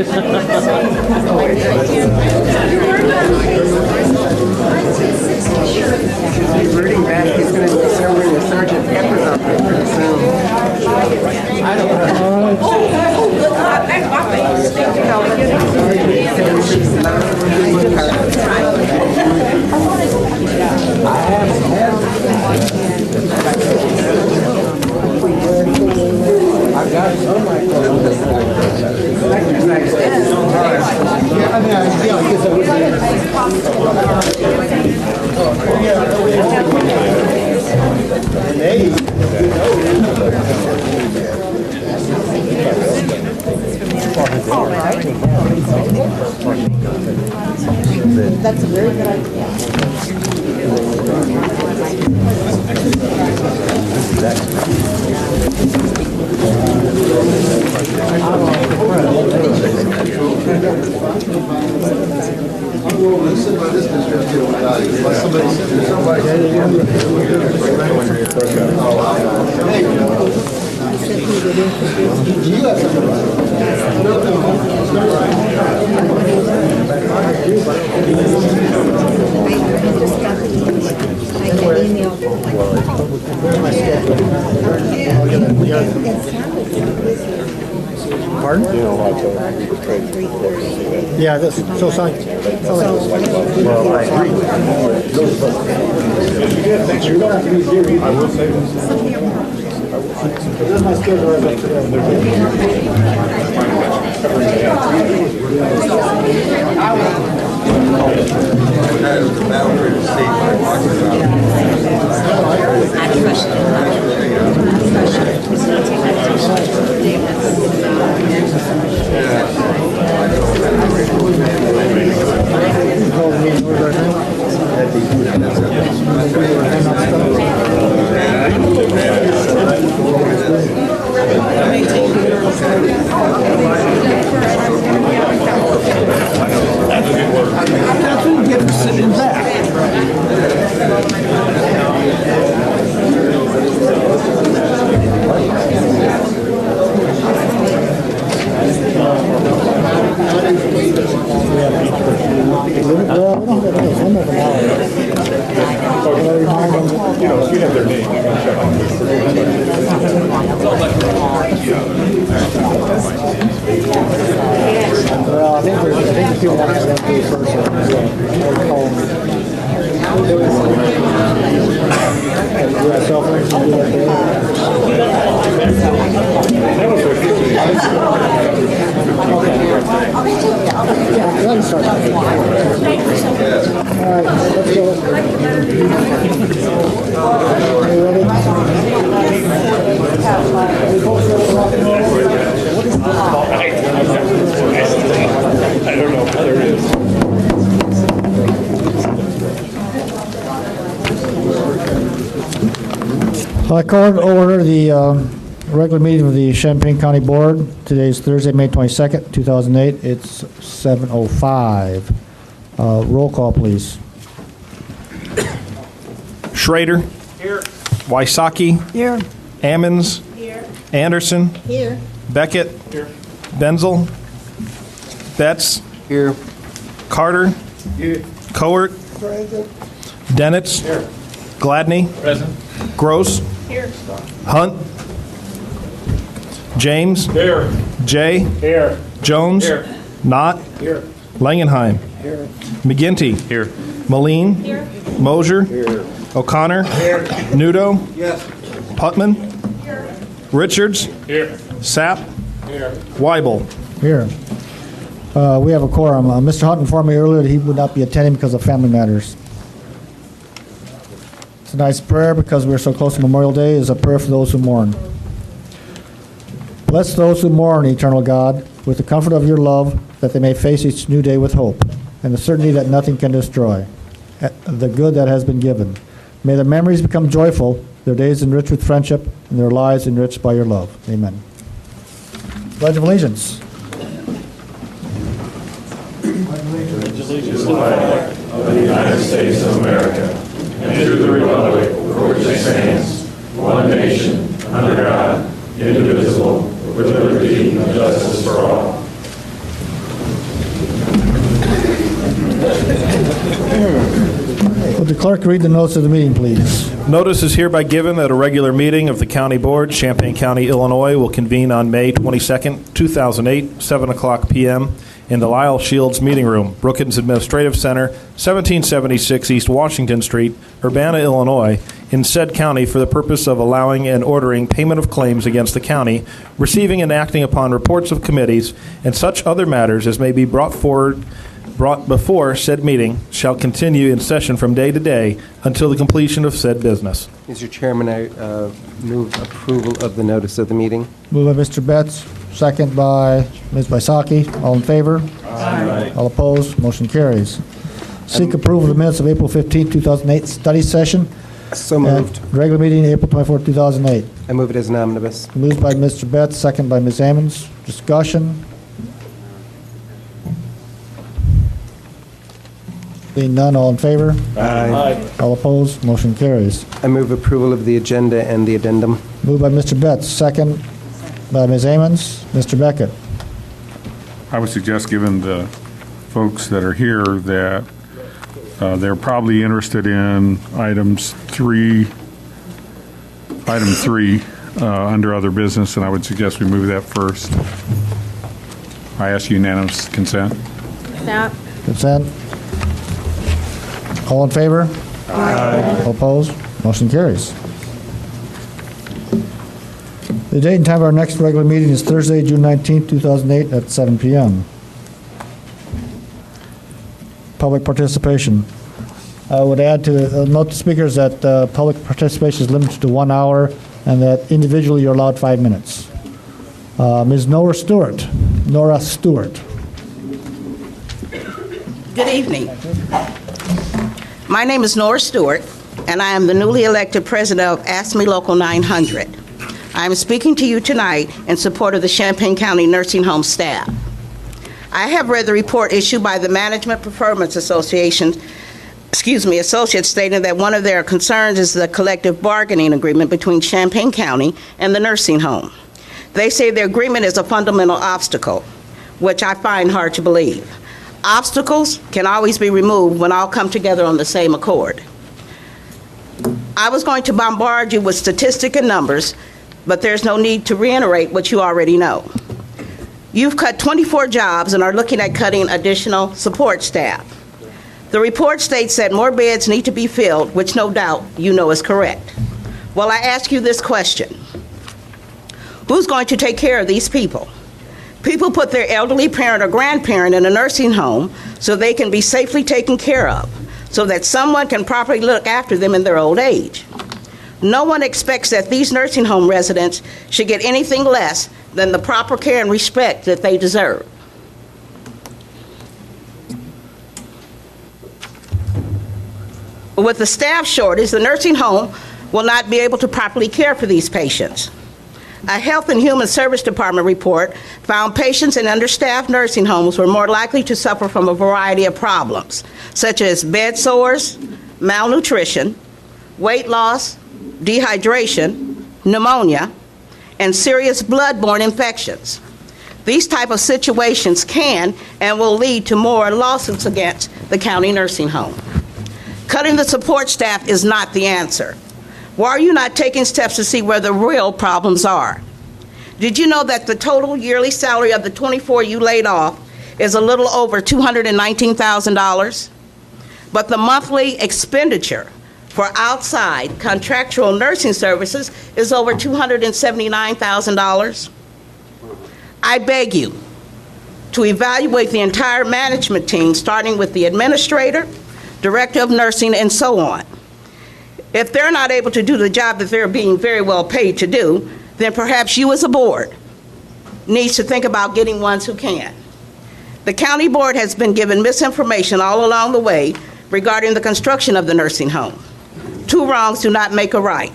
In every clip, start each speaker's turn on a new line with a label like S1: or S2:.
S1: He's reading back. He's going to start wearing the Sergeant Pepper's up there pretty soon. I don't know. I've got some my
S2: That's a very good idea.
S3: Pardon? Yeah, this so sign. Well, I agree. I will say this.
S4: That's what we get for sitting back.
S3: You know, if you have their name, you can check on this.
S4: Well, I think the people want to have to first. Cell phones and do yeah, let me start. All right, let's go. Are you ready?
S3: I don't know if there is.
S4: I call to order the regular meeting of the Champaign County Board. Today is Thursday, May 22nd, 2008. It's 7:05. Roll call, please.
S5: Schrader. Here. Wysocki.
S2: Here.
S5: Ammons.
S2: Here.
S5: Anderson.
S2: Here.
S5: Beckett. Here. Benzel. Betts.
S1: Here.
S5: Carter.
S1: Here.
S5: Coert. Denitz.
S1: Here.
S5: Gladney.
S1: Present.
S5: Gross.
S2: Here.
S5: Hunt. James.
S1: Here.
S5: Jay.
S1: Here.
S5: Jones.
S1: Here.
S5: Knott.
S1: Here.
S5: Langenheim.
S1: Here.
S5: McGinty.
S1: Here.
S5: Moline.
S2: Here.
S5: Mosier.
S1: Here.
S5: O'Connor.
S1: Here.
S5: Nudo.
S1: Yes.
S5: Putman. Richards.
S1: Here.
S5: Sapp.
S1: Here.
S5: Weibel.
S4: Here. We have a quorum. Mr. Hunt informed me earlier that he would not be attending because of family matters. Tonight's prayer, because we're so close to Memorial Day, is a prayer for those who mourn. Bless those who mourn, eternal God, with the comfort of your love, that they may face each new day with hope, and the certainty that nothing can destroy the good that has been given. May their memories become joyful, their days enriched with friendship, and their lives enriched by your love. Amen. Pledge of Allegiance.
S6: Of the United States of America, and to the republic for which it stands, one nation, under God, indivisible, with liberty and justice for all.
S4: the clerk read the notice of the meeting, please?
S5: Notice is hereby given that a regular meeting of the County Board, Champaign County, Illinois, will convene on May 22nd, 2008, 7 o'clock p.m. in the Lyle Shields Meeting Room, Brookings Administrative Center, 1776 East Washington Street, Urbana, Illinois, in said county for the purpose of allowing and ordering payment of claims against the county, receiving and acting upon reports of committees, and such other matters as may be brought before said meeting shall continue in session from day to day until the completion of said business.
S1: Mr. Chairman, I move approval of the notice of the meeting.
S4: Moved by Mr. Betts, second by Ms. Wysocki. All in favor? Aye. All opposed? Motion carries. Seek approval of the minutes of April 15, 2008 study session.
S1: So moved.
S4: And regular meeting April 24, 2008.
S1: I move it as an omnibus.
S4: Moved by Mr. Betts, second by Ms. Ammons. Discussion. Being none, all in favor?
S1: Aye.
S4: All opposed? Motion carries.
S1: I move approval of the agenda and the addendum.
S4: Moved by Mr. Betts, second by Ms. Ammons. Mr. Beckett.
S7: I would suggest, given the folks that are here, that they're probably interested in item 3 under other business, and I would suggest we move that first. I ask unanimous consent.
S4: Consent. All in favor? Aye. All opposed? Motion carries. The date and time of our next regular meeting is Thursday, June 19, 2008 at 7 p.m. Public participation. I would add to note to speakers that public participation is limited to 1 hour and that individually you're allowed 5 minutes. Ms. Nora Stewart.
S2: Good evening. My name is Nora Stewart, and I am the newly elected president of AFSCME Local 900. I am speaking to you tonight in support of the Champaign County Nursing Home staff. I have read the report issued by the Management Performance Association, associates stating that one of their concerns is the collective bargaining agreement between Champaign County and the nursing home. They say the agreement is a fundamental obstacle, which I find hard to believe. Obstacles can always be removed when all come together on the same accord. I was going to bombard you with statistics and numbers, but there's no need to reiterate what you already know. You've cut 24 jobs and are looking at cutting additional support staff. The report states that more beds need to be filled, which no doubt you know is correct. Well, I ask you this question. Who's going to take care of these people? People put their elderly parent or grandparent in a nursing home so they can be safely taken care of, so that someone can properly look after them in their old age. No one expects that these nursing home residents should get anything less than the proper care and respect that they deserve. With the staff shortage, the nursing home will not be able to properly care for these patients. A Health and Human Service Department report found patients in understaffed nursing homes were more likely to suffer from a variety of problems, such as bed sores, malnutrition, weight loss, dehydration, pneumonia, and serious blood-borne infections. These type of situations can and will lead to more lawsuits against the county nursing home. Cutting the support staff is not the answer. Why are you not taking steps to see where the real problems are? Did you know that the total yearly salary of the 24 you laid off is a little over $219,000? But the monthly expenditure for outside contractual nursing services is over $279,000. I beg you to evaluate the entire management team, starting with the administrator, director of nursing, and so on. If they're not able to do the job that they're being very well paid to do, then perhaps you as a board needs to think about getting ones who can. The county board has been given misinformation all along the way regarding the construction of the nursing home. Two wrongs do not make a right,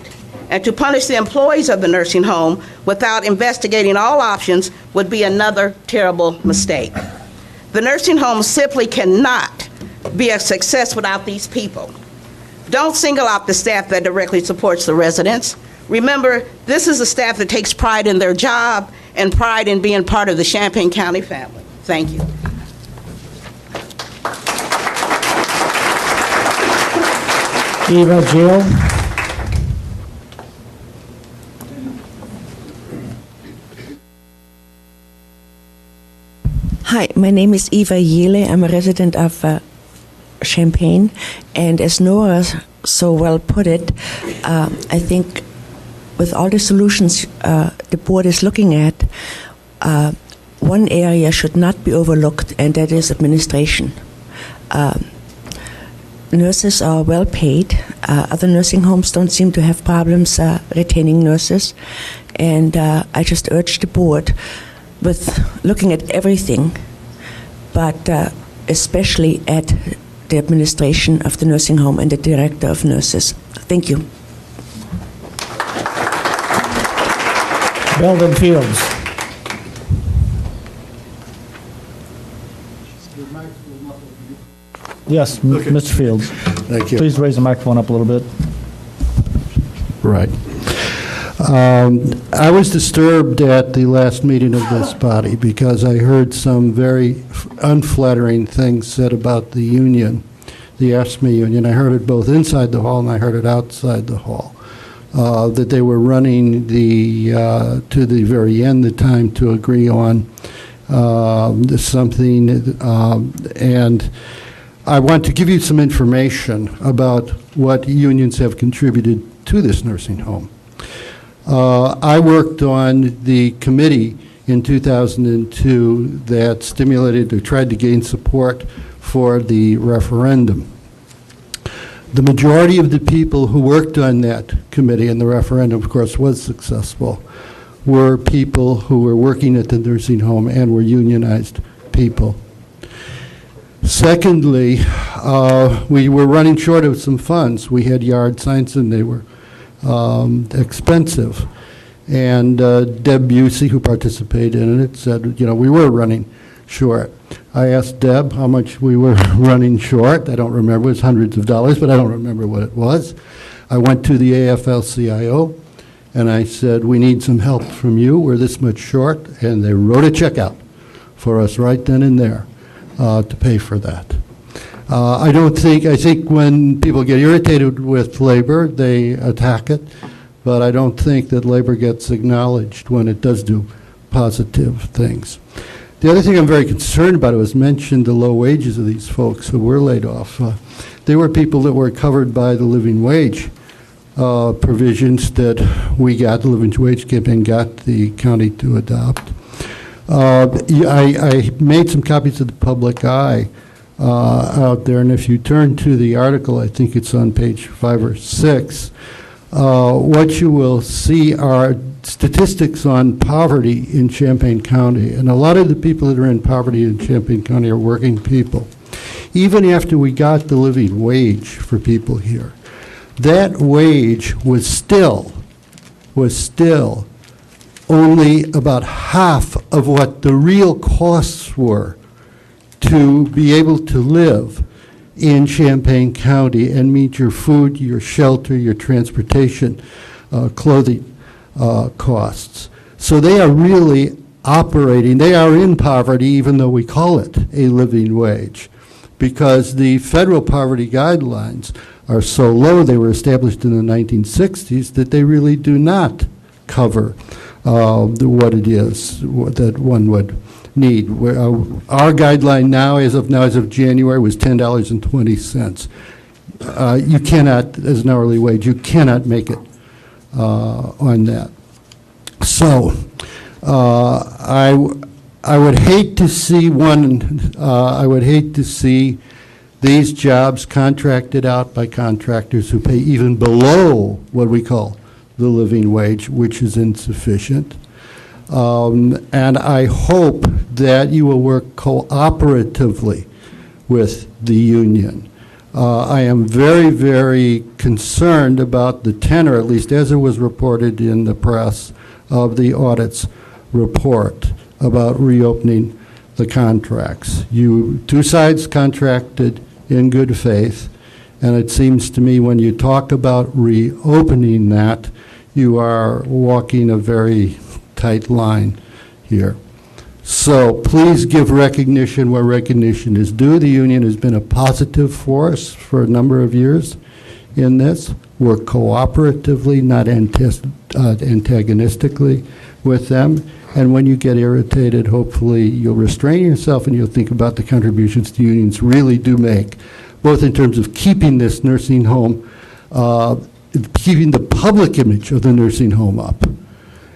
S2: and to punish the employees of the nursing home without investigating all options would be another terrible mistake. The nursing home simply cannot be a success without these people. Don't single out the staff that directly supports the residents. Remember, this is a staff that takes pride in their job and pride in being part of the Champaign County family. Thank you.
S4: Eva Jill.
S8: Hi, my name is Eva Yele. I'm a resident of Champaign, and as Nora so well put it, I think with all the solutions the board is looking at, one area should not be overlooked, and that is administration. Nurses are well paid. Other nursing homes don't seem to have problems retaining nurses, and I just urge the board, with looking at everything, but especially at the administration of the nursing home and the director of nurses. Thank you.
S4: Belden Fields. Yes, Mr. Fields.
S9: Thank you.
S4: Please raise the microphone up a little bit.
S9: Right. I was disturbed at the last meeting of this body because I heard some very unflattering things said about the union, the AFSCME union. I heard it both inside the hall and I heard it outside the hall, that they were running to the very end the time to agree on something, and I want to give you some information about what unions have contributed to this nursing home. I worked on the committee in 2002 that stimulated or tried to gain support for the referendum. The majority of the people who worked on that committee, and the referendum, of course, was successful, were people who were working at the nursing home and were unionized people. Secondly, we were running short of some funds. We had yard signs and they were expensive. And Deb Busey, who participated in it, said, we were running short. I asked Deb how much we were running short. I don't remember. It was hundreds of dollars, but I don't remember what it was. I went to the AFL-CIO, and I said, we need some help from you. We're this much short. And they wrote a check out for us right then and there to pay for that. I think when people get irritated with labor, they attack it, but I don't think that labor gets acknowledged when it does do positive things. The other thing I'm very concerned about, it was mentioned the low wages of these folks who were laid off. They were people that were covered by the living wage provisions that we got, the living wage campaign got the county to adopt. I made some copies of the public eye out there, and if you turn to the article, I think it's on page 5 or 6, what you will see are statistics on poverty in Champaign County, and a lot of the people that are in poverty in Champaign County are working people. Even after we got the living wage for people here, that wage was still only about half of what the real costs were to be able to live in Champaign County and meet your food, your shelter, your transportation, clothing costs. So they are really operating, they are in poverty even though we call it a living wage, because the federal poverty guidelines are so low, they were established in the 1960s, that they really do not cover what it is that one would need. Our guideline now, as of January, was $10.20. You cannot, as an hourly wage, you cannot make it on that. So I would hate to see I would hate to see these jobs contracted out by contractors who pay even below what we call the living wage, which is insufficient. And I hope that you will work cooperatively with the union. I am very, very concerned about the tenor, at least as it was reported in the press, of the audit's report about reopening the contracts. Two sides contracted in good faith, and it seems to me when you talk about reopening that, you are walking a very tight line here. So please give recognition where recognition is due. The union has been a positive force for a number of years in this. Work cooperatively, not antagonistically with them. And when you get irritated, hopefully you'll restrain yourself and you'll think about the contributions the unions really do make, both in terms of keeping this nursing home, keeping the public image of the nursing home up,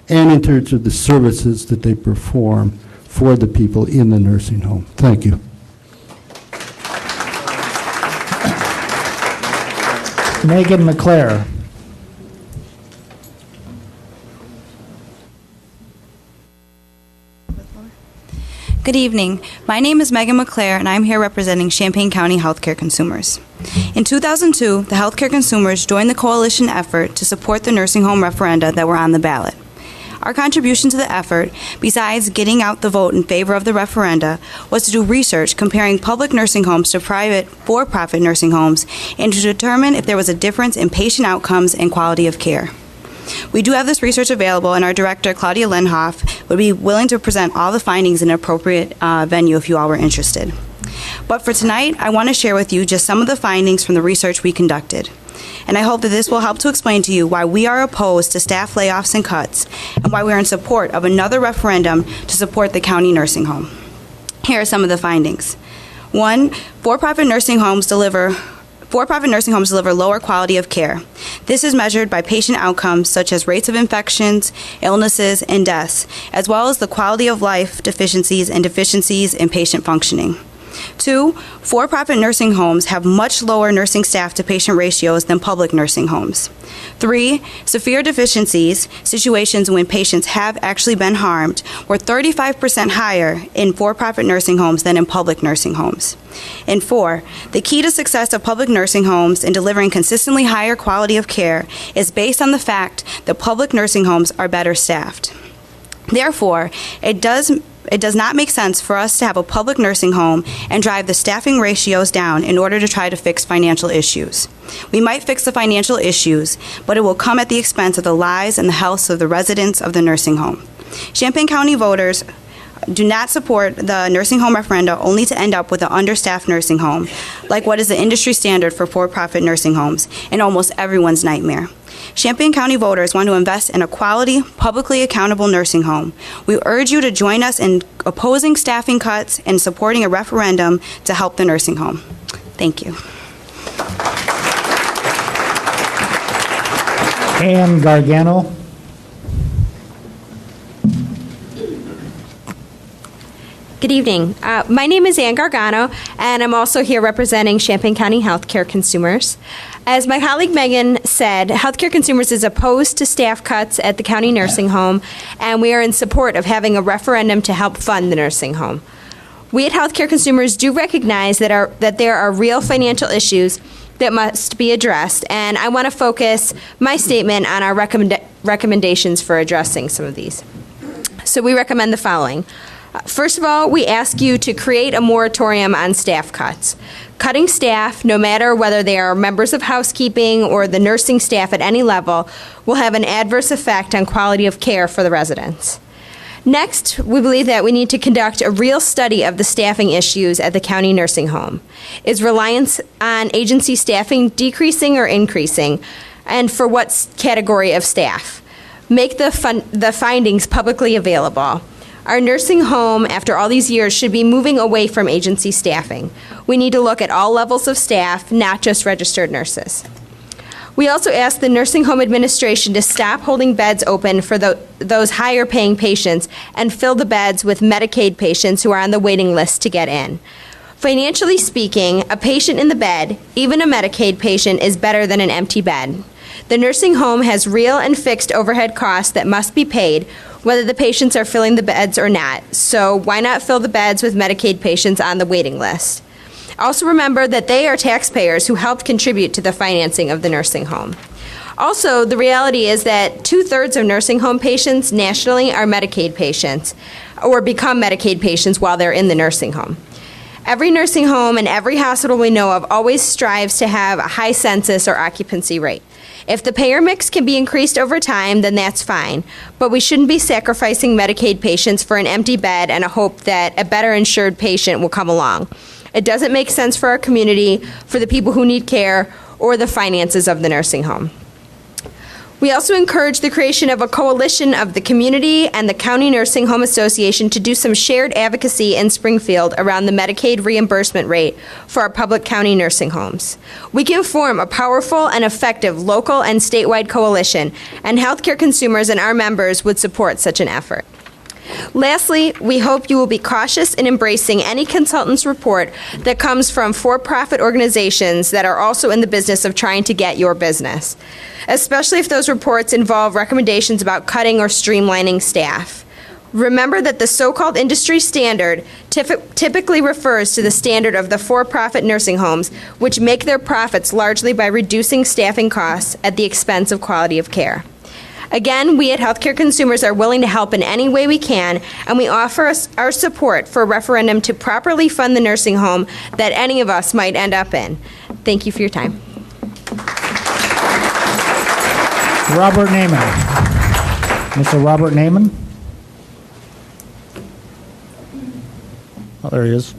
S9: and in terms of the services that they perform for the people in the nursing home. Thank you.
S4: Megan McClare.
S10: Good evening. My name is Megan McClare, and I'm here representing Champaign County healthcare consumers. In 2002, the healthcare consumers joined the coalition effort to support the nursing home referenda that were on the ballot. Our contribution to the effort, besides getting out the vote in favor of the referenda, was to do research comparing public nursing homes to private for-profit nursing homes and to determine if there was a difference in patient outcomes and quality of care. We do have this research available, and our director, Claudia Lenhoff, would be willing to present all the findings in an appropriate venue if you all were interested. But for tonight, I want to share with you just some of the findings from the research we conducted. And I hope that this will help to explain to you why we are opposed to staff layoffs and cuts, and why we are in support of another referendum to support the county nursing home. Here are some of the findings. 1, for-profit nursing homes deliver lower quality of care. This is measured by patient outcomes such as rates of infections, illnesses, and deaths, as well as the quality of life deficiencies and deficiencies in patient functioning. 2, for-profit nursing homes have much lower nursing staff to patient ratios than public nursing homes. 3, severe deficiencies, situations when patients have actually been harmed, were 35% higher in for-profit nursing homes than in public nursing homes. And 4, the key to success of public nursing homes in delivering consistently higher quality of care is based on the fact that public nursing homes are better staffed. Therefore, it does not make sense for us to have a public nursing home and drive the staffing ratios down in order to try to fix financial issues. We might fix the financial issues, but it will come at the expense of the lives and the health of the residents of the nursing home. Champaign County voters do not support the nursing home referenda only to end up with an understaffed nursing home, like what is the industry standard for-profit nursing homes, and almost everyone's nightmare. Champaign County voters want to invest in a quality, publicly accountable nursing home. We urge you to join us in opposing staffing cuts and supporting a referendum to help the nursing home. Thank you.
S4: Ann Gargano.
S11: Good evening. My name is Ann Gargano, and I'm also here representing Champaign County healthcare consumers. As my colleague Megan said, healthcare consumers is opposed to staff cuts at the county nursing home, and we are in support of having a referendum to help fund the nursing home. We at healthcare consumers do recognize that there are real financial issues that must be addressed, and I want to focus my statement on our recommendations for addressing some of these. So we recommend the following. First of all, we ask you to create a moratorium on staff cuts. Cutting staff, no matter whether they are members of housekeeping or the nursing staff at any level, will have an adverse effect on quality of care for the residents. Next, we believe that we need to conduct a real study of the staffing issues at the county nursing home. Is reliance on agency staffing decreasing or increasing, and for what category of staff? Make the findings publicly available. Our nursing home, after all these years, should be moving away from agency staffing. We need to look at all levels of staff, not just registered nurses. We also ask the nursing home administration to stop holding beds open for those higher paying patients and fill the beds with Medicaid patients who are on the waiting list to get in. Financially speaking, a patient in the bed, even a Medicaid patient, is better than an empty bed. The nursing home has real and fixed overhead costs that must be paid, whether the patients are filling the beds or not. So why not fill the beds with Medicaid patients on the waiting list? Also remember that they are taxpayers who helped contribute to the financing of the nursing home. Also, the reality is that 2/3 of nursing home patients nationally are Medicaid patients or become Medicaid patients while they're in the nursing home. Every nursing home and every hospital we know of always strives to have a high census or occupancy rate. If the payer mix can be increased over time, then that's fine. But we shouldn't be sacrificing Medicaid patients for an empty bed and a hope that a better insured patient will come along. It doesn't make sense for our community, for the people who need care, or the finances of the nursing home. We also encourage the creation of a coalition of the community and the County Nursing Home Association to do some shared advocacy in Springfield around the Medicaid reimbursement rate for our public county nursing homes. We can form a powerful and effective local and statewide coalition, and healthcare consumers and our members would support such an effort. Lastly, we hope you will be cautious in embracing any consultant's report that comes from for-profit organizations that are also in the business of trying to get your business, especially if those reports involve recommendations about cutting or streamlining staff. Remember that the so-called industry standard typically refers to the standard of the for-profit nursing homes, which make their profits largely by reducing staffing costs at the expense of quality of care. Again, we at Healthcare Consumers are willing to help in any way we can, and we offer our support for a referendum to properly fund the nursing home that any of us might end up in. Thank you for your time.
S4: Robert Naiman. Mr. Robert Naiman? Oh, there he is.